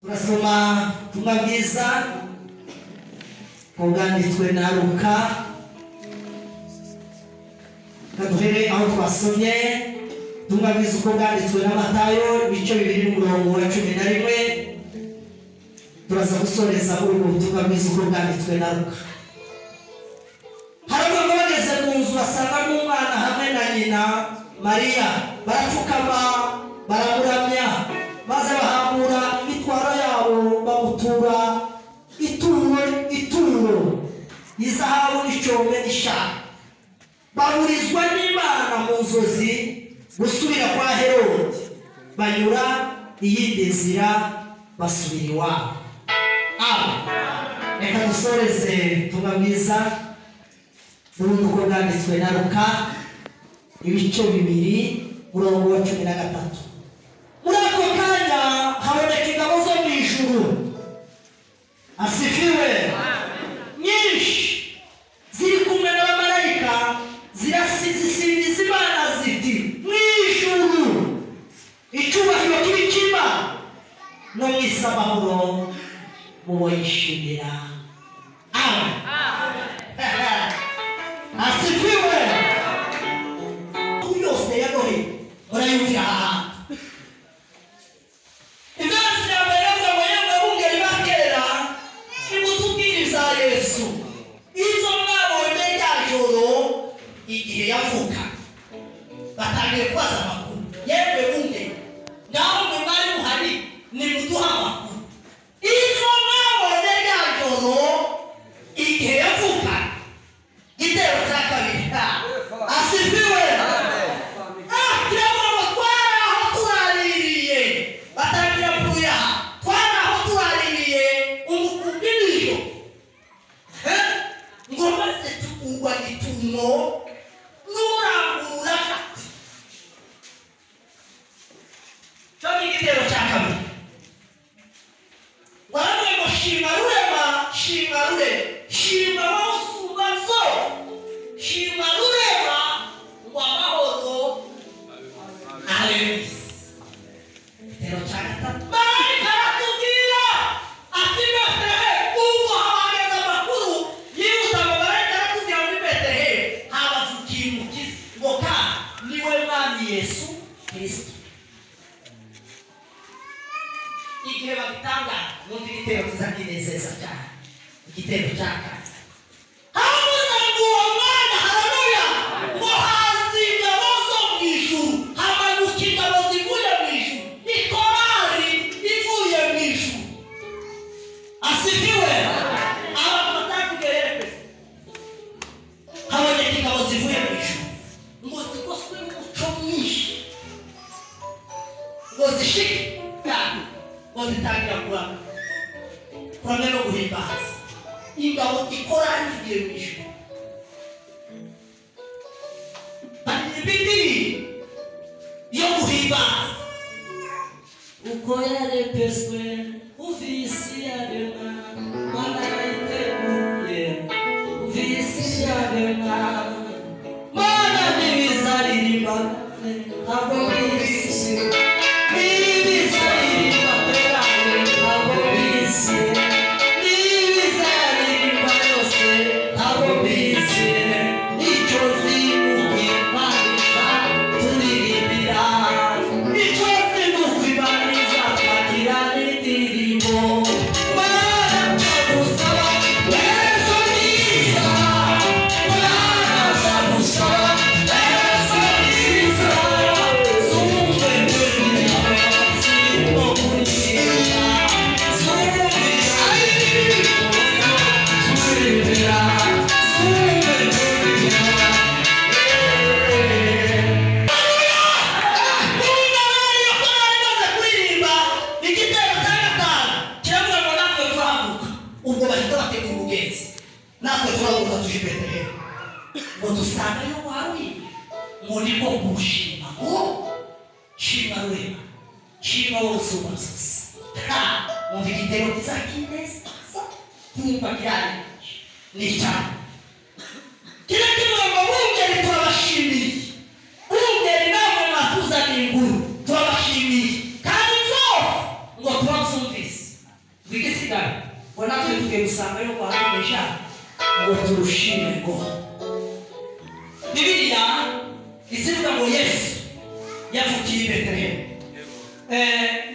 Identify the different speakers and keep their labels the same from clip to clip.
Speaker 1: turasoma ubutumwa bwiza bwanditswe na Luka. Kaduhere aho twasomye ubutumwa bwiza uko bwanditswe na Matayo ibice 2:11. Turaza gusoreza muri ubu butumwa bwiza uko bwanditswe na Luka. Hari abagabo bageze mu nzu basanga n'umwana hamwe na nyina Mariya, barapfukama baramuramya, maze bahambura imitwaro yabo bamutura ituro izahabu n'icyombe n'ishaka. Baburizwa n'Imana mu nzozi gusubira kwa Herode, banyura iyindi nzira basubira iwabo. Reka dusoreze ubutumwa bwiza n'ubundi uko bwanditswe na Luka ibice 2:13. Muri ako kanya haboneka ingabo zo mu ijuru, asifiwe, nyinshi ziri kumwe n'abamarayika zirasingiza Imana ziti mu ijuru icyubahiro kibi cy'Imana no mu isi amahoro mubo yishimira. Asifiwe. Yose yagohe urayumvira aha. Ibyasi yambere ngo bungeri bakera nimutubwiriza Yesu. Izo mwabonye ryajoro igihe yavuka. Batangiye kwaza amakuru. Yewe bungeri ngaho mwe bari muhari nimuduha amakuru. Izo mwabonye ryajoro igihe yavuka. Gitero cya kabiri. Asifiwe. Kandi zo ngo tubasumvise cyane ngo natwe tugiye gusanga yo kwakoresha ngo turushime ngo Bibiliya izivuga ngo Yesu yavukiye i Betelehemu.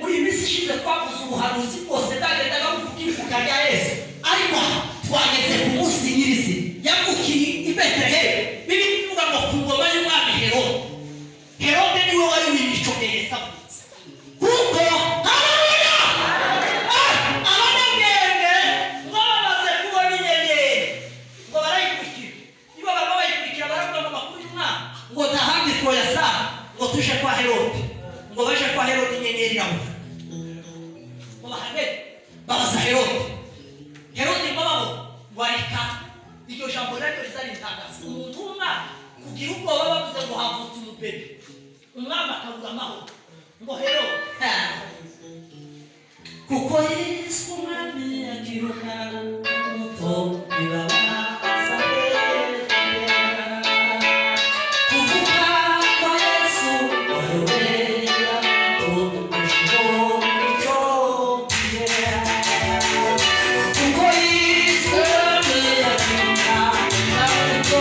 Speaker 1: Muri minsi ishize twavuze ubuhanuzi bwose bwagendaga buvuga ivuka rya Yesu, ariko twageze ku munsi nyirizi yavukiye i Betelehemu. Bibiliya ivuga ngo ku ngoma y'umwami Herode. Herode niwe wari wimico Yesu avutse. Kuko haleluya abanyabwenge ngo bamaze kubona inyenyeri ngo barayikurikira. Niba baba bayikurikira baravuga ngo makuru y'umwami ngo ntahandi twoyasa ngo tuje kwa Herode, ngo baje kwa Herode inyenyeri irabura. Ngo bahagere babaza Herode. Herode ngo babo warika iryo jambo rero rizarintangaza umuntu umwana kugira ubwoba bavuze ngo havutse umubebe umwami akabura amahoro. Ngo Herode kuko Yesu umwami akiruka muto bibabaza kuvuga kwa Yesu warobera kuko kuko Yesu umwami akiruka muto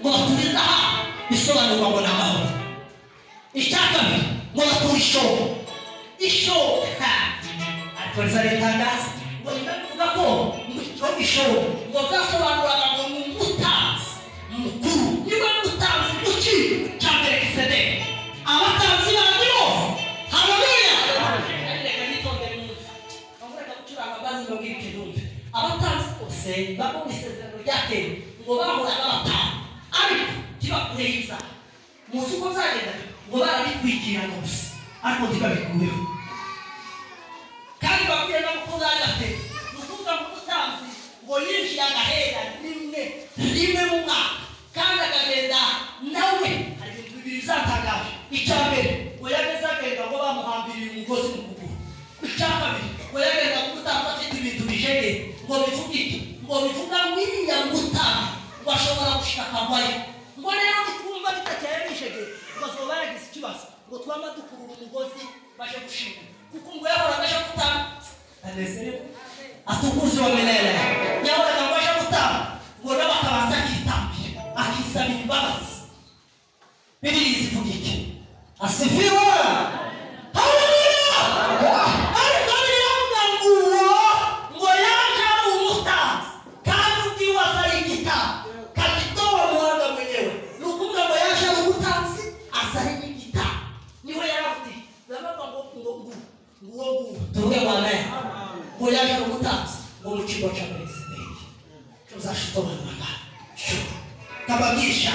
Speaker 2: ngo batubiza aha bisobanurwa ngo n'amahoro. Icyakabiri
Speaker 1: isho ariko rizatangaza ngo ndavuga ko isho ngo zasobanuraga ngo mutazi mukuru niba mutazi uki cyambere kisede abatanzi bandi bose haleluya reka nitondere umunsi ngomba gucuranga bazi ngo ngirike ndumve abatanzi bose babo bisezerano ryake ngo bahoraga batanga ariko kibakureza muzi uko zagenda ngo barabikwigira gusa ariko ntibabikureho kandi babwiye no kuzagate nukuvuga ngo umutanzi ngo yinjiye agahera rimwe mu mwaka kandi akagenda nawe hari ibintu bibiri bizatangaje icya mbere ngo yageze agenda ngo bamuhambiriye umugozi mu kuguru icya kabiri ngo yagenda gutanga afite ibintu bijege ngo bivuge iki ngo bivuga ngo iriya mutanga ngo ashobora gushika akagwayo ngo rero nikumva bitakeye bishege ngo azoba yagize ikibazo ngo twama dukurura umugozi baje gushinga kuko ngo yahoraga aje gutanga anezerewe atukuzi wa milele yahoraga ngo aje gutanga ngo n'abakabanza akitambira akisabira imbabazi Biblia zivuga iki asifiwe haleluya ariko biravuga ngo yaje ari umutanzi kandi utiwaza ari igitabo kagitowe muhanga mwenyewe ni ukuvuga ngo yaje ari umutanzi azari igitabo niwe yaravuze baravuga ngo tuvuge ngo amen ngo yaje ari umutanzi ngo mu kigo cya Melkisedeki tuzashisobanura kababwisha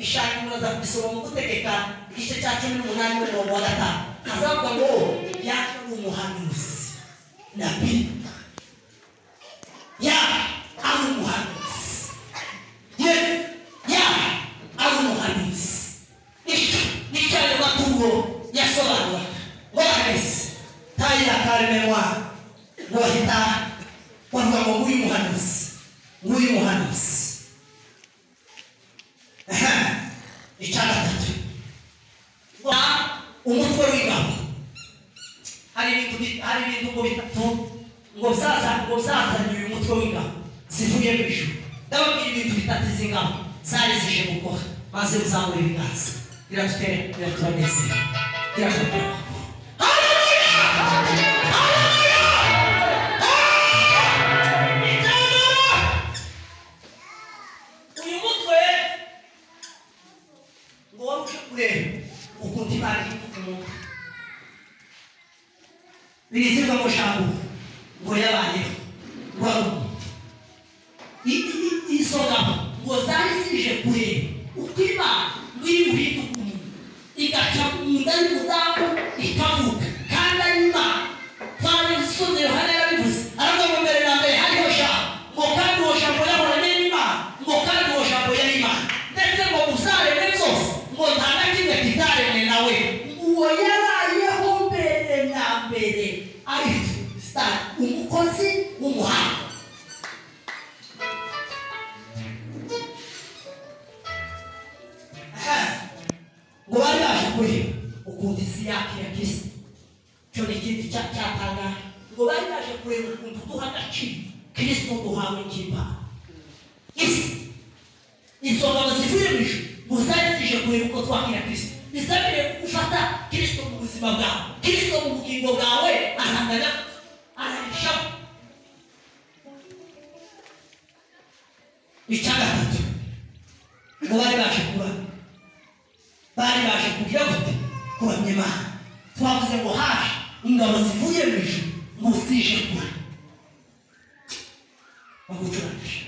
Speaker 1: ishaka muza kubisoma mu gutegeka igice cya 18 n'umurongo wa 5 hazavuga ngo yaje umuhanuzi nabi ya ari umuhanuzi ya ari umuhanuzi ni cyane matungo yasobanura ngo ahese tayira karemewa ngo hita bavuga ngo uyu muhanuzi icyaha gatatu umutwe w'ingabo hari ibintu ngo bitatu ngo zazanye uyu mutwe w'ingabo zivuye mu ijuru ndababwira ibintu bitatu z'ingabo zari zije gukora maze uzamura ibiganza biraturanezera biratubwira ukundi bari kumuntu bizirwa mu shambu ngo yabayeho isoga ngo zari zije kureba ukwiba ngw'ibintu umuntu igaca munda y'umudamu ikavuga kandi arima kandi isonze Yohana yarabivuze aravuga ngo mbere na mbere hariho shambu ngo kandi uwo shambu yahoranye n'Imana ngo kandi uwo shambu yari Imana ndetse ngo musareme zose ngo nta na kimwe kitaremwe nawe uwo yarayeho mbere na mbere ari umukozi w'umuhanga ngo bari baje kureba ukuntu isi yakira Kristo cyo ni ikintu cyatanga ngo bari baje kureba ukuntu duha agaciro Kristo duhawe nk'impano isi izo ngabo zivuye mu ijuru muzajya zije kureba uko twakira Kristo bizabire gufata Kristo mu buzima bwawe Kristo mu bugingo bwawe ahangana arahishaho icya gatatu ngo bari baje kugira gute kuramya Imana twavuze ngo haje ingabo zivuye mu ijuru ngo zije kuba bagucurangisha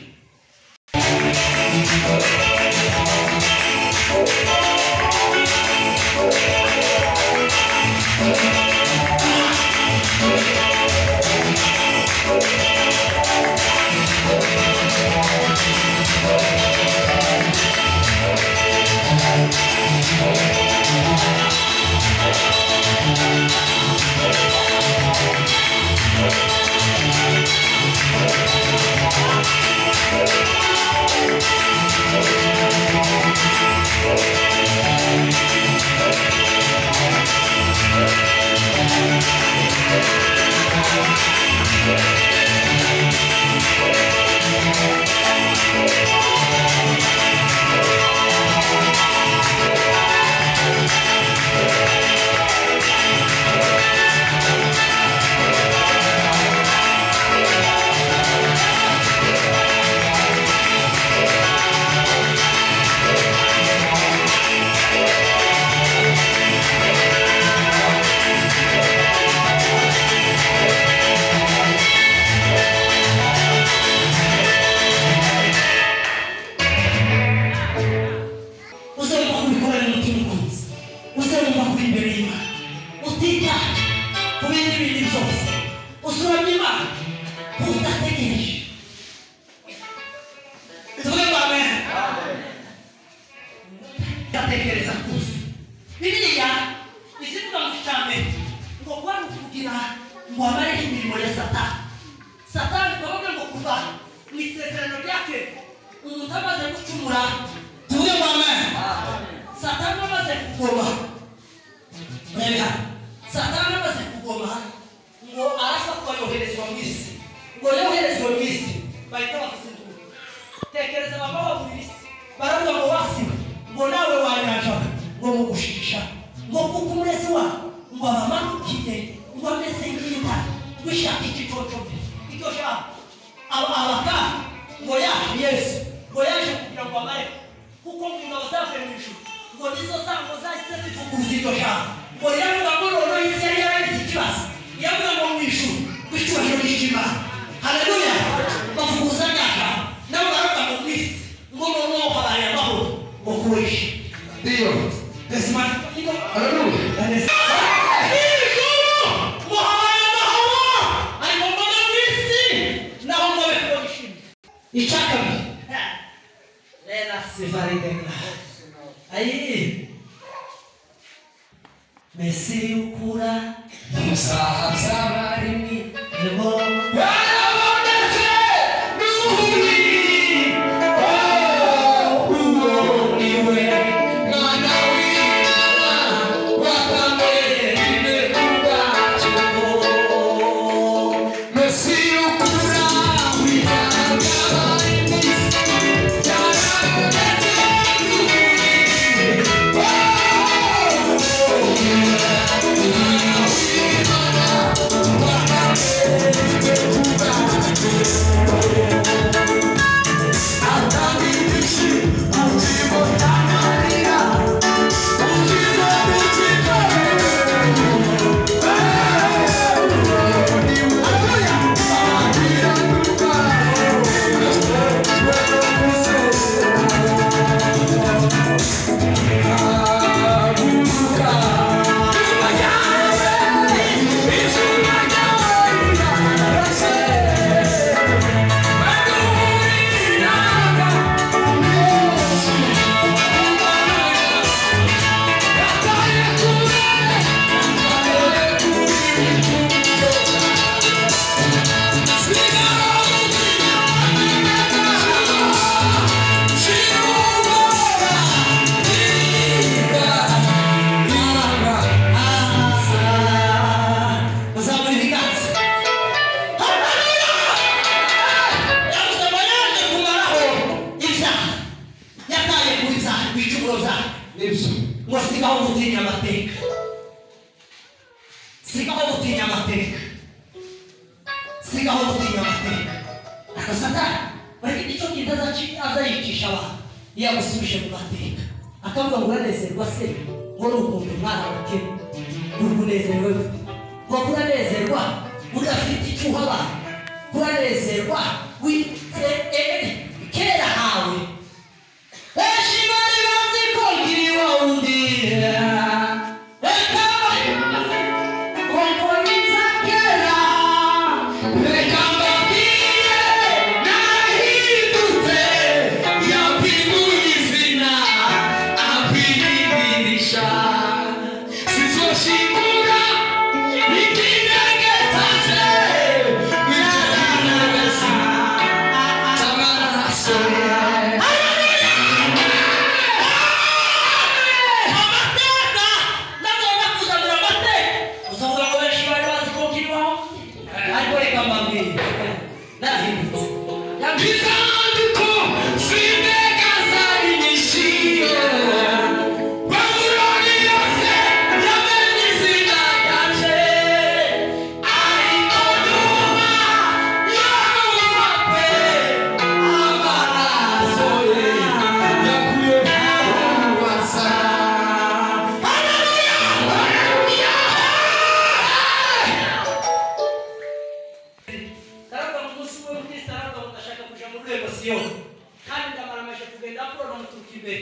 Speaker 1: uzane umutima ukuze uzumva kuri imbere y'Imana utita ku bindi bintu byose usuramye Imana udategereje tuvuge ngo amen ndatekereza kuza Bibiliya izivuga mu cyane ngo kwari kugira ngo amare imirimo ya Satani twavuga ngo kuva mu isezerano ryake umuntu amaze gucumura tuvuge ngo amen Satani amaze kugoma reba Satani amaze kugoma ngo arafa kuyoherezwa mu isi ngo yoherezwa mu isi bahita bafite induru tekereza baba babirisi baravuga ngo wasiba ngo nawe wanyaja ngo mugushisha ngo kukumurezi wa ngo abamanukire ngo ameze nk'inka wishaka ikicoco icyo shaka abaka ngo ya Yesu ngo yaje kugira ngo amare kuko ngo bazafe mu ijuru ngo nizo sango zahise zivuguruza icyo shaka ngo yavuga ngo noneho isi yari yaragize ikibazo yavuga ngo mu ijuru kw'icyubahiro cy'Imana haleluya bavuguruza nyaka nabo baravuga ngo mwisi ngo noneho habaye amahoro ngo kuwishe ndiyo Desmond haleluya Ichakami Lela sivaridena Aí Messi ukura Musa sabarini Ebo
Speaker 2: kandi ndamaramaje kugenda apuro no mutukibe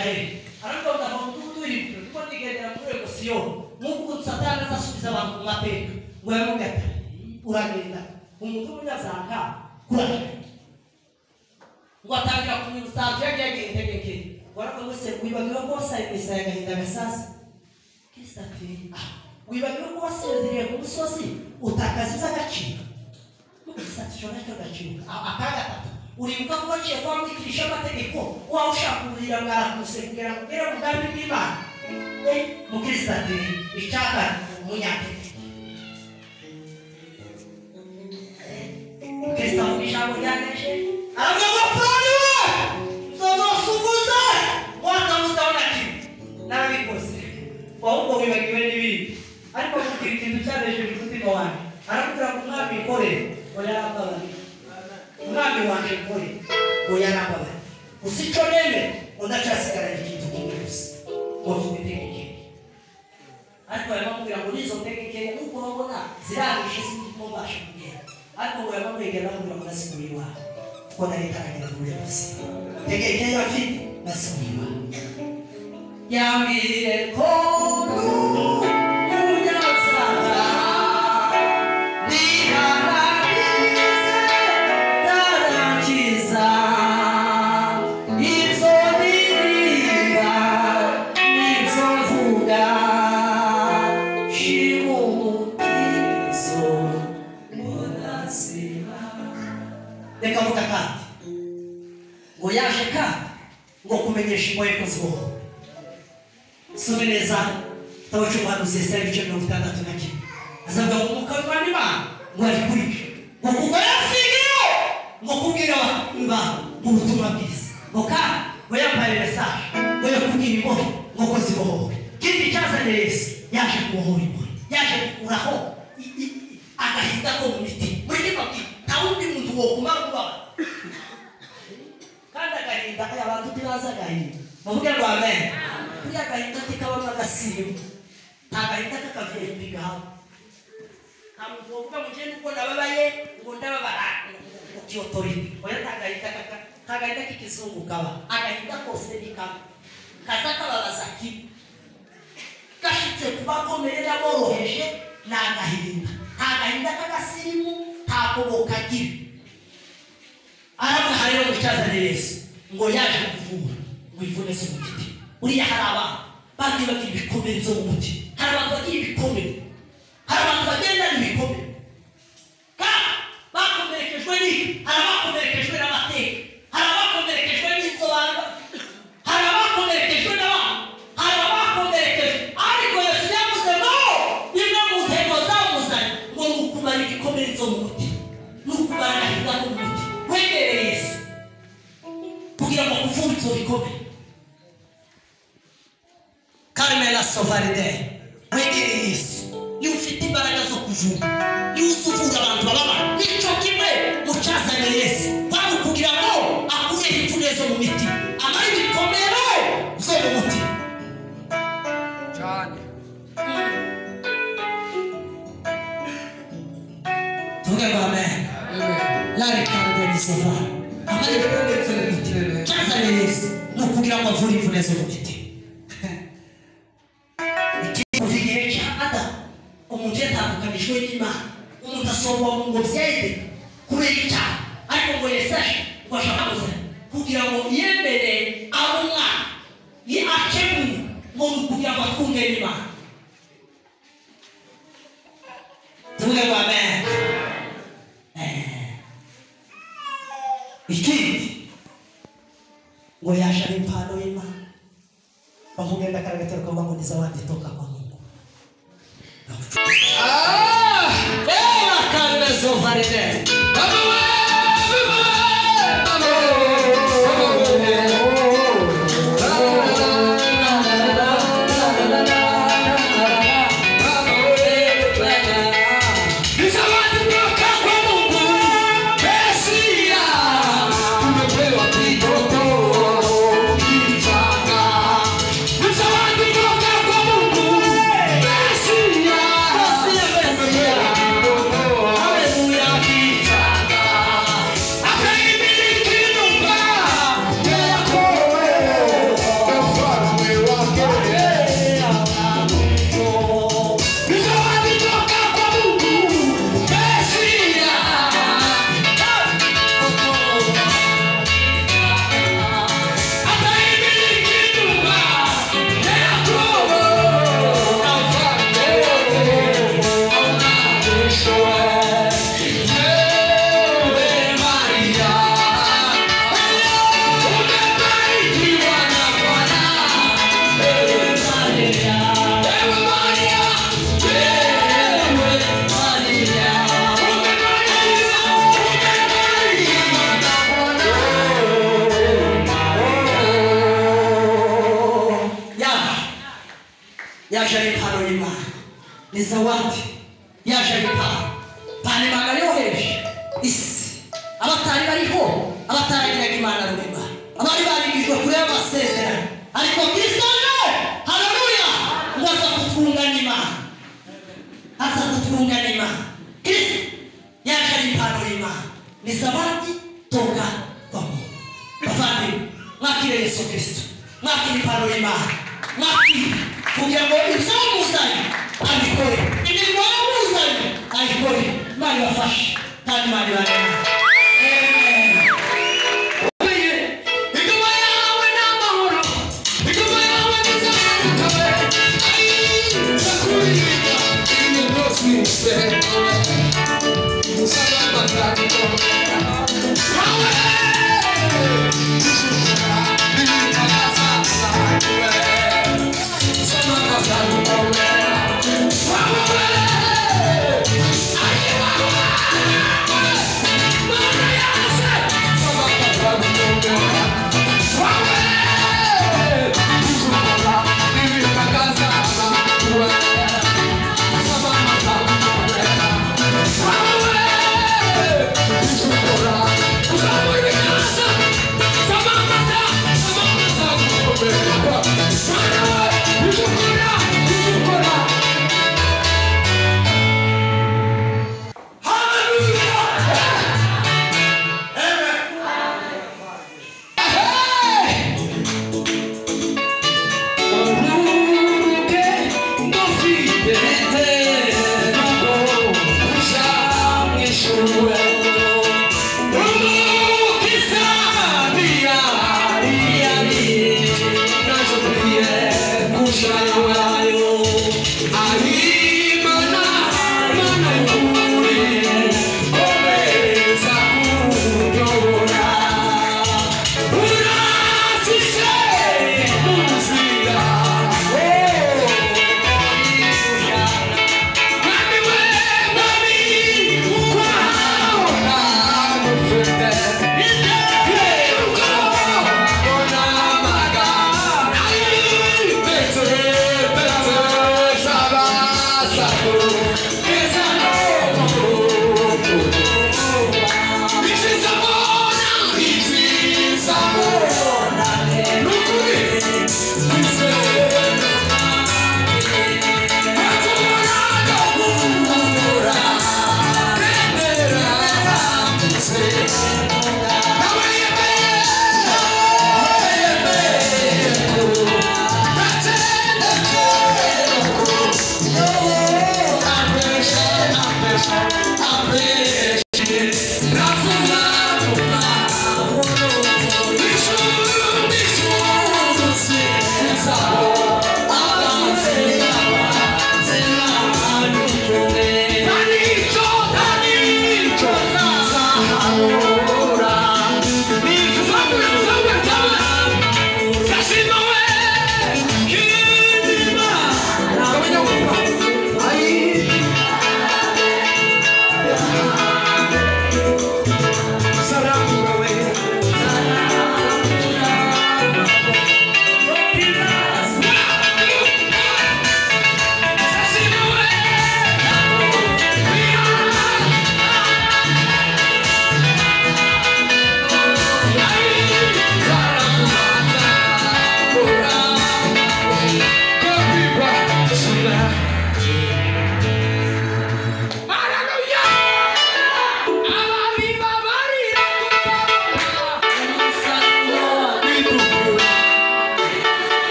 Speaker 1: gaheri ariko ndava mu mudugudu w'ibipimo kuko nigendera muri rwego Siyoni nk'uko Satani azasubiza abantu mu mateka ngo yamubwira ati uragenda umuntu w'umunyazanga kuragenda ngo atangira kumwibutsa yagiye ntegeke waravuga se wibagiwe ko wasayimisa agahinda gasasa Kristo ati wibagiwe ko wasezereye ku musozi utakaziza agaciro n'ugusatisha nacyo gaciro akagatatu uribuka ko waciye kwa mwikirisha amategeko wawe ushaka kuburira mwarakuse kugera kugera mu bwami bw'Imana mu Kristo ati icyaka umunyateke Kristo mu ijambo ryaneje aravuga ko zozosuguza wakamuzaona kibi nabikoze ahubwo wibagiwe n'ibindi ariko kugira ikintu cyanejeje umutima wanjye arakubwira ngo umwami ikorere ngo yarambabaye umwami wanjye ikorere ngo yarambabaye gusa icyo neme ngo ndacyasigaranye ikintu kimwe gusa ngo mfite itegekere ariko yamubwira ngo nizo tegekere nk'uko babona zirahishe sinigiko mbasha kugenda ariko ngo yamubwira ngo nasigura iwawe kuko nari itaragera muri yose tegekere afite nasigura iwawe yambwiye ko reka vuga kandi ngo yaje kandi ngo kumenyesha imbohe ko ziboho sube neza tawe cy'umuhanuzi Yesaya ibice 61 azavuga ngo umwuka w'Imana ngo ari kuri ngo kuko yasigiye ngo kubwira Imana mu butumwa bwiza ngo kandi ngo yambaye mesaje ngo yo kubwira imbohe ngo ko ziboho kindi cyazanye Yesu yaje kubohora imbohe yaje gukuraho agahinda ko mu mitima muri kimwe nta wundi muntu wo kumara kuba kandi agahinda abantu ntibaza agahinda bavuge ngo amen kuriya agahinda kikabamo agasimu nta gahinda kakavuye mbigaho nta muntu wovuga ngo njye nuko ndababaye ngo ndababara ngo kiyotorite oya nta gahinda k'ikizungu kaba agahinda kose ni kamwe kaza kababaza kimwe gashitse kuba komeye n'aboroheje ni agahinda nta gahinda k'agasimu takoboka gira aravuga rero mucyazane Yesu ngo yaje kuvura ngo ivune zo muti uriya haraba bandi bagira ibikomere zo muti hari abantu bagira ibikomere hari abantu bagenda n'ibikomere ka bakomerekejwe ni hari abakomerekejwe n'amateka hari abakomerekejwe n'inzobanga hari abakomerekejwe n'abantu hari abakomerekejwe ariko Yesu yavuze ngo nimba mu ntego zamuzanye ngo nukumara ibikomere zo muti nukumara agahinda ko muti wegere Yesu kugira ngo kuvura izo bikomere Carmela Sovaride wegere Yesu niba ufite imbaraga zo kuvura niba usuvura abantu bababa nicyo kimwe mucyazane Yesu bari kugira ngo akureho imvune zo mu miti amara ibikomere zo mu muti cyane tuvuge ngo amen lari kandi nisova amara ibikomere zo mu miti cyazane Yesu no kugira ngo avure imvune zo mu miti umunjetandukanijwe n'Imana umuntu asobwa mu ngo byende kubera icyaha ariko ngo Yesaje ngo ashakabuze kugira ngo yemere abo mwana akemure ngo kugira ngo akunge n'Imana tuvuge ngo amen ikindi ngo yaje ari impano y'Imana bamugenda karagatero kwa ngo nizawandi toka kwa Mungu Carmela Sovaride
Speaker 2: Hallelujah.
Speaker 1: yaje ari impano y'Imana ni zawadi yaje ari impano Imana yoheje isi abatari bariho abataragiraga Imana rurema abari barigijwe kure y'amasezerano ariko Kristo haleluya ngaza kutunganya Imana aza kutunganya Imana Kristo yaje ari impano y'Imana ni zawadi toka kwa Mungu bafanye mwakire Yesu Kristo mwakire impano y'Imana mwakire kugira ngo izamuzanye abikore imirimo y'amuzanye ayikore Imana ibafashe kandi Imana ibareme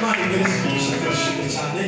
Speaker 2: imana igaragaza umugisha turashimye cyane